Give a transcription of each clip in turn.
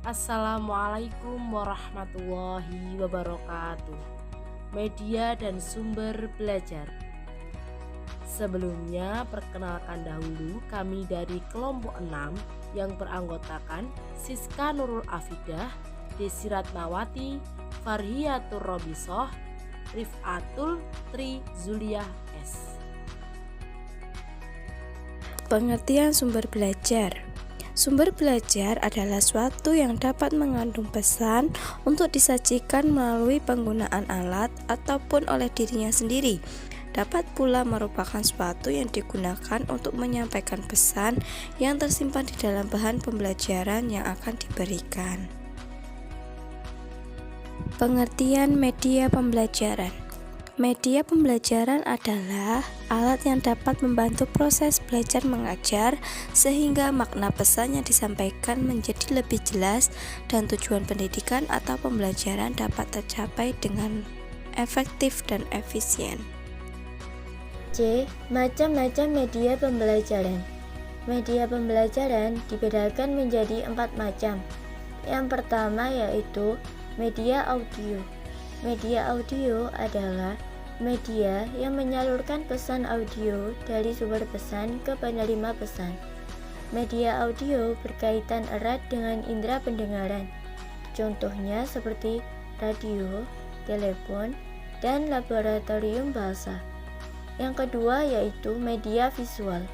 Assalamualaikum warahmatullahi wabarakatuh. Media dan sumber belajar. Sebelumnya, perkenalkan dahulu kami dari kelompok 6 yang beranggotakan Siska Nurul Afidah, Desi Ratnawati, Farhiyatur Robisoh, Rif'atul Tri Zuliah S. Pengertian sumber belajar. Sumber belajar adalah suatu yang dapat mengandung pesan untuk disajikan melalui penggunaan alat ataupun oleh dirinya sendiri. Dapat pula merupakan suatu yang digunakan untuk menyampaikan pesan yang tersimpan di dalam bahan pembelajaran yang akan diberikan. Pengertian media pembelajaran. Media pembelajaran adalah alat yang dapat membantu proses belajar mengajar sehingga makna pesan yang disampaikan menjadi lebih jelas dan tujuan pendidikan atau pembelajaran dapat tercapai dengan efektif dan efisien. C. Macam-macam media pembelajaran. Media pembelajaran dibedakan menjadi 4 macam. Yang pertama yaitu media audio. Media audio adalah media yang menyalurkan pesan audio dari sumber pesan ke penerima pesan. Media audio berkaitan erat dengan indera pendengaran. Contohnya seperti radio, telepon, dan laboratorium bahasa. Yang kedua yaitu media visual.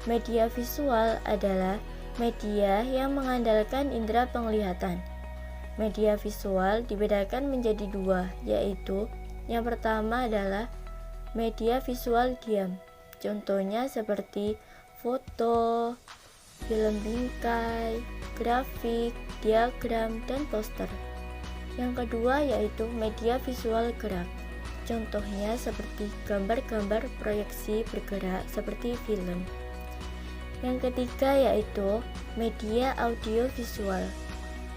Media visual adalah media yang mengandalkan indera penglihatan. Media visual dibedakan menjadi 2, yaitu yang pertama adalah media visual diam. Contohnya seperti foto, film bingkai, grafik, diagram, dan poster. Yang kedua yaitu media visual gerak. Contohnya seperti gambar-gambar proyeksi bergerak seperti film. Yang ketiga yaitu media audiovisual.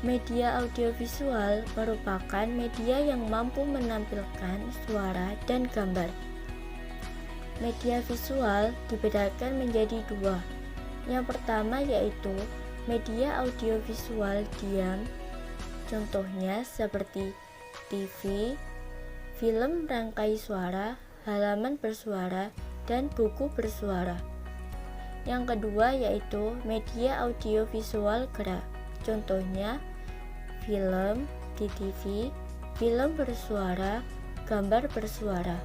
Media audiovisual merupakan media yang mampu menampilkan suara dan gambar. Media visual dibedakan menjadi 2. Yang pertama yaitu media audiovisual diam. Contohnya seperti TV, film rangkai suara, halaman bersuara, dan buku bersuara. Yang kedua yaitu media audiovisual gerak. Contohnya film di TV, film bersuara, gambar bersuara.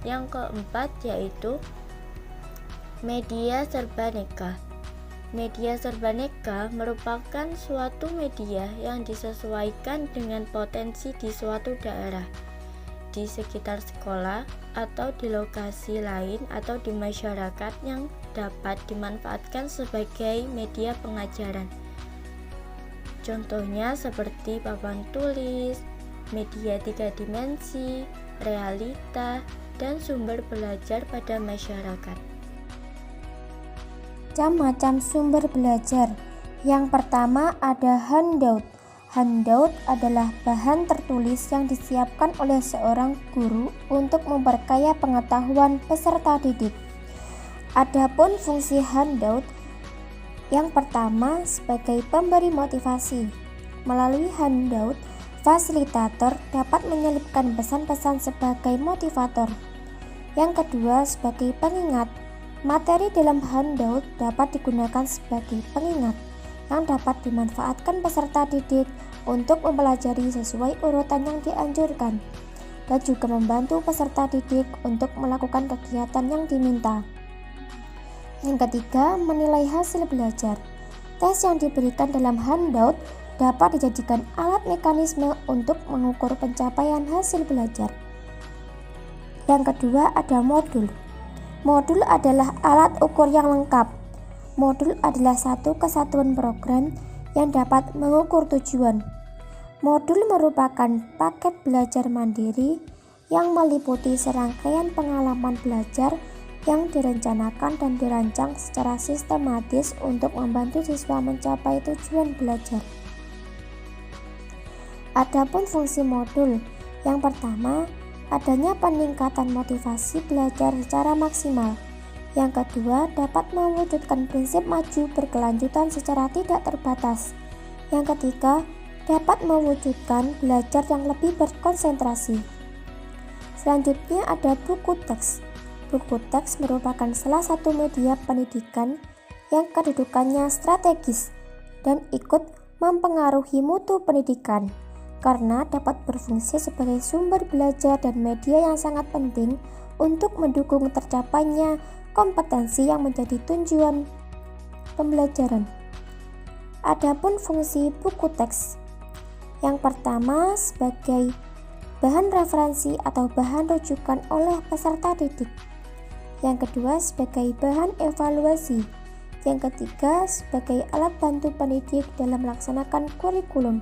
Yang keempat yaitu media serbaneka. Media serbaneka merupakan suatu media yang disesuaikan dengan potensi di suatu daerah, di sekitar sekolah, atau di lokasi lain atau di masyarakat yang dapat dimanfaatkan sebagai media pengajaran. Contohnya seperti papan tulis, media 3 dimensi, realita, dan sumber belajar pada masyarakat. Macam-macam sumber belajar. Yang pertama ada handout. Handout adalah bahan tertulis yang disiapkan oleh seorang guru untuk memperkaya pengetahuan peserta didik. Adapun fungsi handout, yang pertama sebagai pemberi motivasi. Melalui handout, fasilitator dapat menyelipkan pesan-pesan sebagai motivator. Yang kedua sebagai pengingat. Materi dalam handout dapat digunakan sebagai pengingat yang dapat dimanfaatkan peserta didik untuk mempelajari sesuai urutan yang dianjurkan dan juga membantu peserta didik untuk melakukan kegiatan yang diminta. Yang ketiga, menilai hasil belajar. Tes yang diberikan dalam handout dapat dijadikan alat mekanisme untuk mengukur pencapaian hasil belajar. Yang kedua ada modul. Modul adalah alat ukur yang lengkap. Modul adalah satu kesatuan program yang dapat mengukur tujuan. Modul merupakan paket belajar mandiri yang meliputi serangkaian pengalaman belajar yang direncanakan dan dirancang secara sistematis untuk membantu siswa mencapai tujuan belajar. Adapun fungsi modul, yang pertama, adanya peningkatan motivasi belajar secara maksimal. Yang kedua, dapat mewujudkan prinsip maju berkelanjutan secara tidak terbatas. Yang ketiga, dapat mewujudkan belajar yang lebih berkonsentrasi. Selanjutnya ada buku teks. Buku teks merupakan salah satu media pendidikan yang kedudukannya strategis dan ikut mempengaruhi mutu pendidikan karena dapat berfungsi sebagai sumber belajar dan media yang sangat penting untuk mendukung tercapainya kompetensi yang menjadi tujuan pembelajaran. Adapun fungsi buku teks, yang pertama sebagai bahan referensi atau bahan rujukan oleh peserta didik. Yang kedua sebagai bahan evaluasi. Yang ketiga sebagai alat bantu pendidik dalam melaksanakan kurikulum.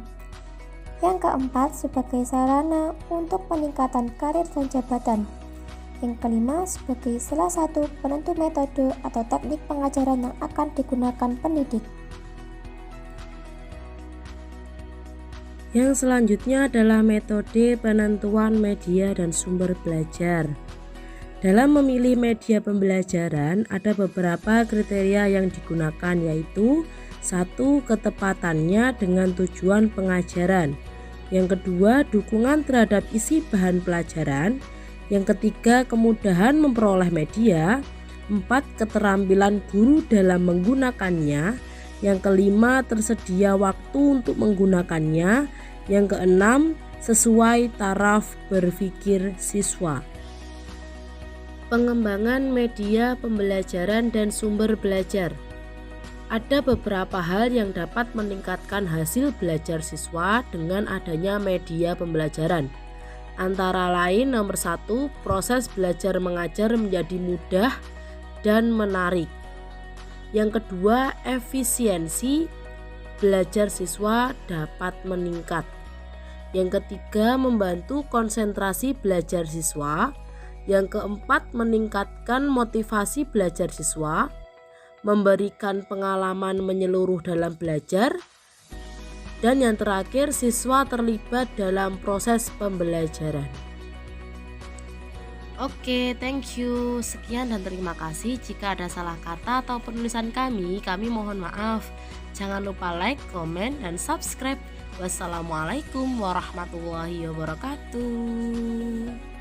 Yang keempat sebagai sarana untuk peningkatan karir dan jabatan. Yang kelima sebagai salah satu penentu metode atau teknik pengajaran yang akan digunakan pendidik. Yang selanjutnya adalah metode penentuan media dan sumber belajar. Dalam memilih media pembelajaran ada beberapa kriteria yang digunakan, yaitu 1. Ketepatannya dengan tujuan pengajaran. Yang kedua, dukungan terhadap isi bahan pelajaran. Yang ketiga, kemudahan memperoleh media. 4. Keterampilan guru dalam menggunakannya. Yang kelima, tersedia waktu untuk menggunakannya. Yang keenam, sesuai taraf berpikir siswa. Pengembangan media pembelajaran dan sumber belajar. Ada beberapa hal yang dapat meningkatkan hasil belajar siswa dengan adanya media pembelajaran. Antara lain, nomor 1, proses belajar mengajar menjadi mudah dan menarik. Yang kedua, efisiensi belajar siswa dapat meningkat. Yang ketiga, membantu konsentrasi belajar siswa. Yang keempat, meningkatkan motivasi belajar siswa, memberikan pengalaman menyeluruh dalam belajar, dan yang terakhir, siswa terlibat dalam proses pembelajaran. Oke, thank you. Sekian dan terima kasih. Jika ada salah kata atau penulisan kami mohon maaf. Jangan lupa like, komen, dan subscribe. Wassalamualaikum warahmatullahi wabarakatuh.